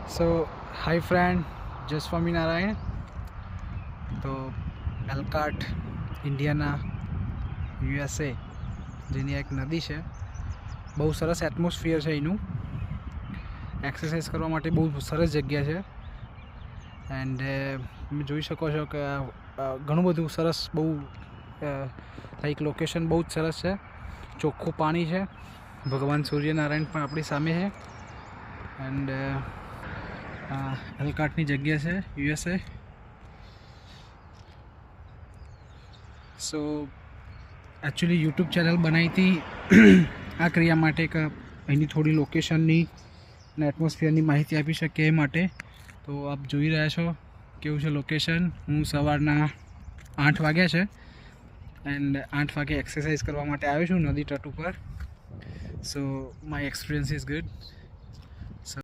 સો હાય friend, જય સ્વામિનારાયણ. તો એલ્કાટ ઇન્ડિયાના USA જેની એક નદી છે, બહુ સરસ એટમોસ્ફિયર છે. એનું એક્સરસાઇઝ કરવા માટે બહુ સરસ જગ્યા છે. એન્ડ તમે જોઈ શકો છો કે ઘણું બધું સરસ, બહુ લાઈક લોકેશન બહુ જ સરસ છે. ચોખ્ખું પાણી છે, ભગવાન સૂર્યનારાયણ પણ આપણી સામે છે. એન્ડ એલ્કાટની જગ્યા છે USA. સો એકચ્યુઅલી યુટ્યુબ ચેનલ બનાવી હતી આ ક્રિયા માટે કે અહીંની થોડી લોકેશનની અને એટમોસ્ફિયરની માહિતી આપી શકીએ એ માટે. તો આપ જોઈ રહ્યા છો કેવું છે લોકેશન. હું સવારના 8 વાગ્યા છે એન્ડ 8 વાગે એક્સરસાઇઝ કરવા માટે આવ્યો છું નદી તટ ઉપર. સો માય એક્સપિરિયન્સ ઇઝ ગુડ.